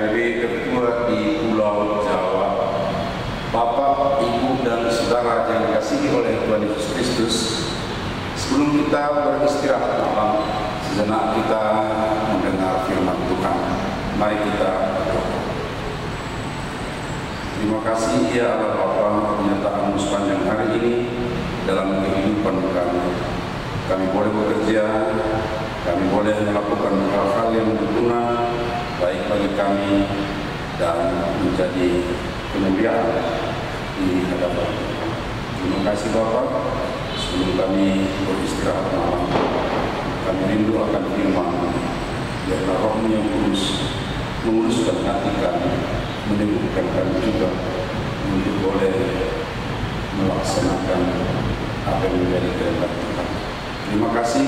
PKBB Ketua di Pulau Jawa, Bapak, Ibu, dan Saudara yang dikasihi oleh Tuhan Yesus Kristus. Sebelum kita beristirahat malam, sejenak kita mendengar firman Tuhan. Mari kita berdoa. Terima kasih ya Allah Bapa, pernyataan sepanjang hari ini dalam kehidupan kami. Kami boleh bekerja, kami boleh melakukan hal-hal yang berguna baik bagi kami dan menjadi kemuliaan di hadapan Tuhan. Terima kasih Bapak. Sebelum kami beristirahat malam, kami rindu akan firman. Biarlah Roh-Mu yang kudus menguruskan hati kami, meneguhkan kami juga untuk boleh melaksanakan apa yang menjadi kehendak Tuhan. Terima kasih.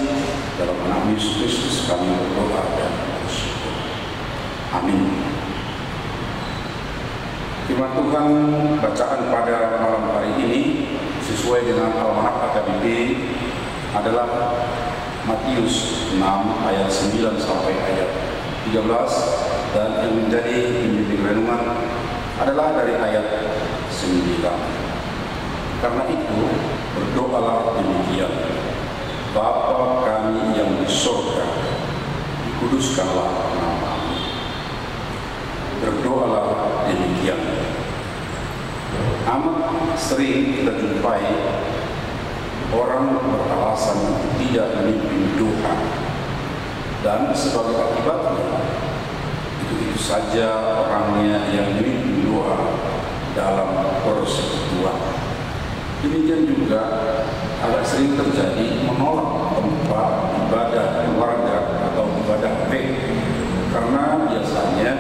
Dalam nama Yesus Kristus kami berdoa dan bersyukur. Amin. Firman Tuhan bacaan pada malam hari ini sesuai dengan Almanak AKBP adalah Matius 6 ayat 9 sampai ayat 13, dan yang menjadi pembimbing renungan adalah dari ayat 9. Karena itu berdoalah demikian: Bapa kami yang di surga, dikuduskanlah nama-Mu. Berdoalah demikian. Amat sering kita jumpai orang beralasan tidak memimpin doa, dan sebagai akibatnya itu saja orangnya yang memimpin doa dalam persekutuan. Demikian juga agak sering terjadi menolak tempat ibadah keluarga atau ibadah baik, karena biasanya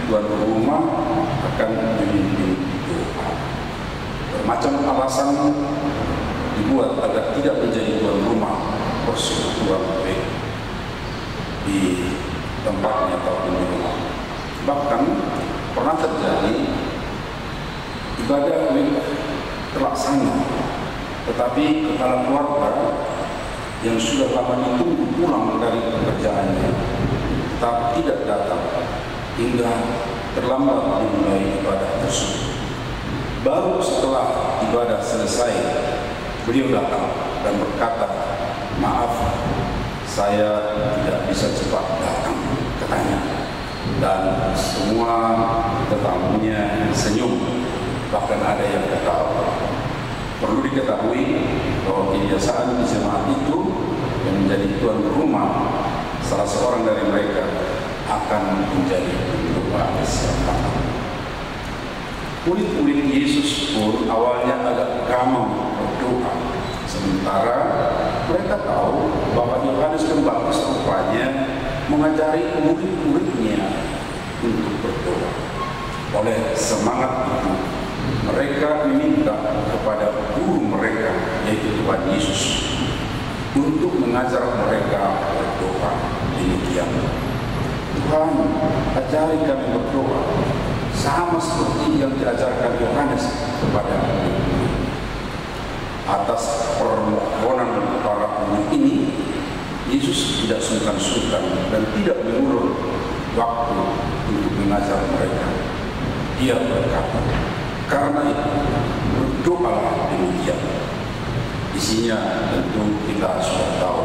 tuan rumah akan memimpin doa. Bermacam alasan dibuat agar tidak menjadi tuan rumah persekutuan baik di tempatnya atau di rumah. Bahkan pernah terjadi ibadah baik terlaksana, tetapi kepala keluarga yang sudah lama ditunggu pulang dari pekerjaannya tetap tidak datang hingga terlambat dimulai ibadah tersebut. Baru setelah ibadah selesai, beliau datang dan berkata, "Maaf, saya tidak bisa cepat datang," katanya. Dan semua tetamunya senyum, bahkan ada yang ketawa. Perlu diketahui bahwa kebiasaan di jemaat itu yang menjadi tuan rumah, salah seorang dari mereka akan menjadi pembawa siapapun. Murid-murid Yesus pun awalnya agak gamang berdoa, sementara mereka tahu bahwa Yohanes Pembaptis rupanya mengajari murid-muridnya untuk berdoa. Oleh semangat itu, mereka meminta kepada guru mereka, yaitu Tuhan Yesus, untuk mengajar mereka berdoa demikian: "Tuhan, ajari kami berdoa sama seperti yang diajarkan Yohanes kepada murid-murid." Atas permohonan para murid ini, Yesus tidak sungkan-sungkan dan tidak mengulur waktu untuk mengajar mereka. Dia berkata, "Karena itu berdoalah demikian." Isinya tentu kita sudah tahu,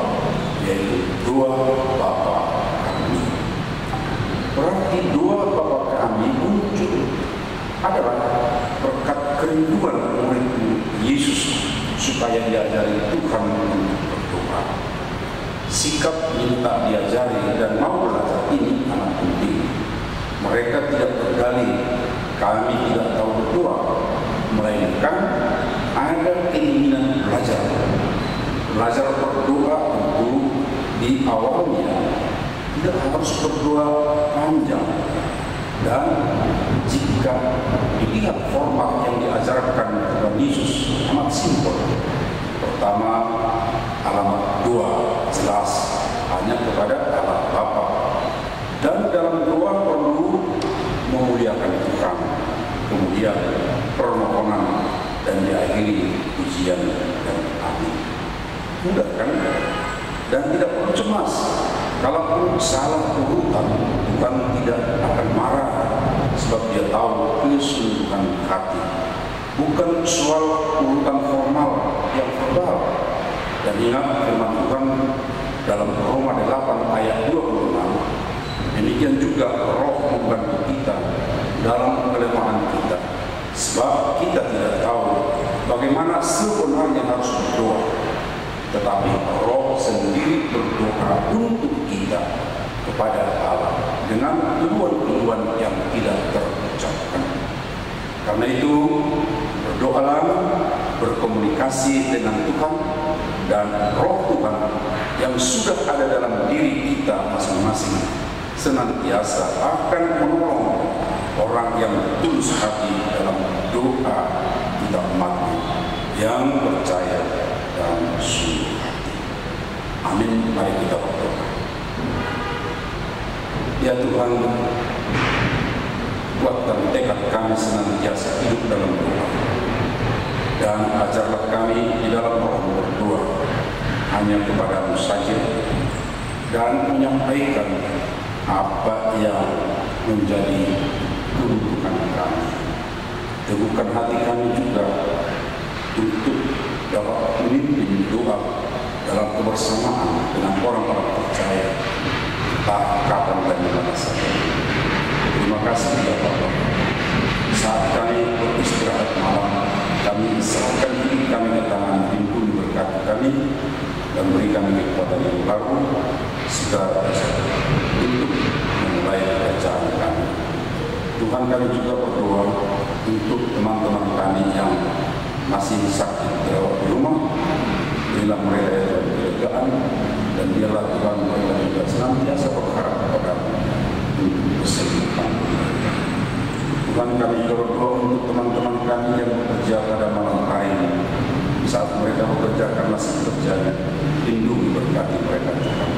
yaitu doa Bapa kami. Berarti doa Bapa kami muncul adalah berkat kerinduan murid Yesus supaya diajari Tuhan untuk berdoa. Sikap minta diajari dan mau belajar ini amat penting. Mereka tidak berdalih kami tidak tahu berdoa, melainkan ada keinginan belajar. Belajar berdoa tentu di awalnya tidak harus berdoa panjang, dan jika dilihat format yang diajarkan Tuhan Yesus amat simpel. Pertama, alamat doa jelas hanya kepada Allah Bapa, dan dalam doa perlu memuliakan Tuhan, kemudian permohonan, dan diakhiri pujian dan amin. Mudah kan? Dan tidak perlu cemas. Kalaupun salah urutan, Tuhan tidak akan marah sebab dia tahu keseluruhan hati. Bukan soal urutan formal yang verbal. Dan ingat firman Tuhan dalam Roma 8 ayat 26, demikian juga Roh membantu kita dalam kelemahan kita, sebab kita tidak tahu bagaimana sebenarnya harus berdoa, tetapi Roh sendiri berdoa untuk kita kepada Allah dengan keluhan-keluhan yang tidak terucapkan. Karena itu berdoalah, berkomunikasi dengan Tuhan, dan Roh Tuhan yang sudah ada dalam diri kita masing-masing senantiasa akan menolong orang yang tulus hati dalam doa kita umatnya yang percaya dan sungguh hati. Amin. Mari kita berdoa. Ya Tuhan, kuatkan tekad kami senantiasa hidup dalam doa, dan ajarlah kami di dalam roh berdoa hanya kepada-Mu saja, dan menyampaikan apa yang menjadi kebutuhan kami. Teguhkan hati kami juga untuk dapat memimpin doa dalam kebersamaan dengan orang-orang percaya, entah kapan dan di mana saja. Terima kasih ya Bapak. Saat kami beristirahat malam, kami serahkan diri kami ke tangan, pimpin berkati kami dan beri kami kekuatan yang baru segala untuk memulai pekerjaan kami. Tuhan, kami juga berdoa untuk teman-teman kami yang masih sakit dirawat di rumah. Berilah mereka kelegaan, dan biarlah Tuhan mereka juga senantiasa berharap kepada-Mu untuk kesembuhan. Tuhan, kami berdoa untuk teman-teman kami yang bekerja pada malam hari ini. Saat mereka bekerja karena pekerjaan, lindungi berkati mereka Tuhan.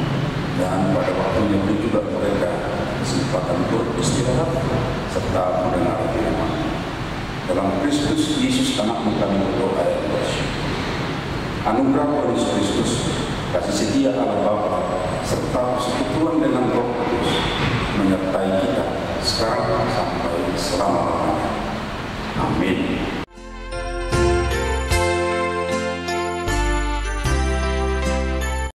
Dan pada waktunya beri juga mereka kesempatan beristirahat serta mendengar firman. Dalam Kristus Yesus Anak-Mu kami berdoa dan bersyukur. Anugerah Tuhan Yesus Kristus, kasih setia Allah Bapa, serta persekutuan dengan Roh Kudus menyertai kita sekarang sampai selama-lamanya. Amin.